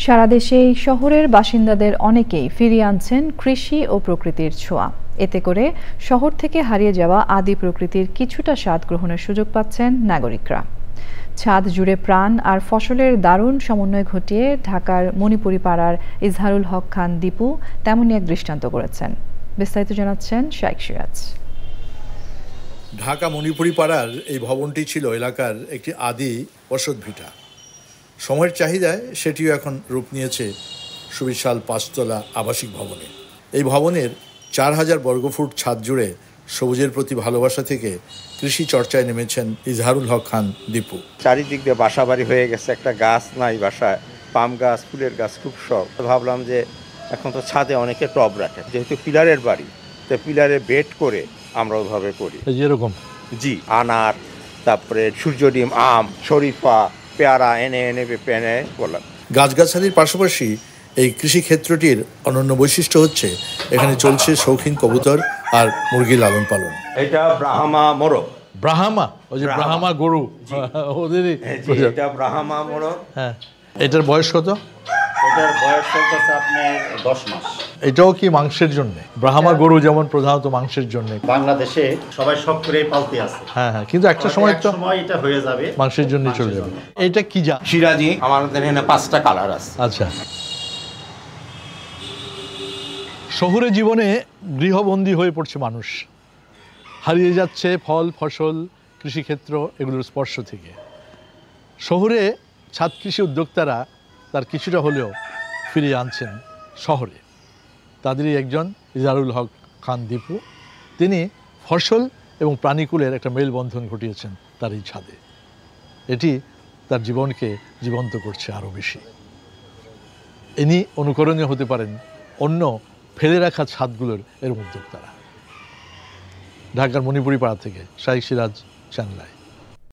সারা দেশেই শহরের বাসিন্দাদের অনেকেই ফিরিয়ে আনছেন কৃষি ও প্রকৃতির ছোঁয়া। এতে করে শহর থেকে হারিয়ে যাওয়া আদি প্রকৃতির কিছুটা স্বাদ গ্রহণের সুযোগ পাচ্ছেন নাগরিকরা। ছাদ জুড়ে প্রাণ আর ফসলের দারুণ সমন্বয় ঘটিয়ে ঢাকার মণিপুরি পাড়ার ইজহারুল হক খান দীপু তেমনই এক দৃষ্টান্ত করেছেন। বিস্তারিত জানাচ্ছেন শাইখ সিরাজ। ঢাকা মণিপুরি পাড়ার এই ভবনটি ছিল এলাকার একটি আদি বসতভিটা। সময়ের চাহিদায় সেটিও এখন রূপ নিয়েছে সুবিশাল ৫তলা আবাসিক ভবনে। এই ভবনের ৪,০০০ বর্গফুট ছাদ জুড়ে সবুজের প্রতি ভালোবাসা থেকে কৃষি চর্চায় নেমেছেন ইজহারুল হক খান দীপু। চারিদিক দিয়ে বাসা বাড়ি হয়ে গেছে, একটা গাছ নাই বাসায়, পাম গাছ, ফুলের গাছ খুব শখ। ভাবলাম যে এখন তো ছাদে অনেকে টব রাখে, যেহেতু পিলারের বাড়ি, তো পিলারে বেড করে আমরা ওইভাবে করি। যেরকম জি, আনার, তারপরে সূর্যডিম, আম, শরীফা, পেয়ারা এনে পেনে বললাম। গাছগাছালির পাশাপাশি এই কৃষিক্ষেত্রটির অনন্য বৈশিষ্ট্য হচ্ছে এখানে চলছে শৌখিন কবুতর আর মুরগি লালন পালন। এটা ব্রাহ্মা মোরগ। ব্রাহ্মা, ওই যে ব্রাহ্মা গরু ওদেরই। এটা ব্রাহ্মা মোরগ। হ্যাঁ, এটার বয়স কত? এটার বয়স চলতেছে আপনার 10 মাস। এটাও কি মাংসের জন্য? ব্রাহ্মা গরু যেমন প্রধানত মাংসের জন্য বাংলাদেশে সবাই শখ করে পালতে আছে। হ্যাঁ, কিন্তু একটা সময় তো এটা হয়ে যাবে মাংসের জন্য চলে যাবে। এটা কি যা সিরাজি, আমাদের এখানে 5টা কালার আছে। আচ্ছা, শহুরে জীবনে গৃহবন্দী হয়ে পড়ছে মানুষ, হারিয়ে যাচ্ছে ফল ফসল, কৃষিক্ষেত্র এগুলোর স্পর্শ থেকে। শহুরে ছাদ কৃষি উদ্যোক্তারা তার কিছুটা হলেও ফিরিয়ে আনছেন শহরে। তাদেরই একজন ইজহারুল হক খান দীপু। তিনি ফসল এবং প্রাণীকুলের একটা মেলবন্ধন ঘটিয়েছেন তার এই ছাদে। এটি তার জীবনকে জীবন্ত করছে আরও বেশি। ইনি অনুকরণীয় হতে পারেন অন্য ফেলে রাখা ছাদগুলোর এর উদ্যোক্তারা। ঢাকার মণিপুরি পাড়া থেকে শাইখ সিরাজ, চ্যানেল আই।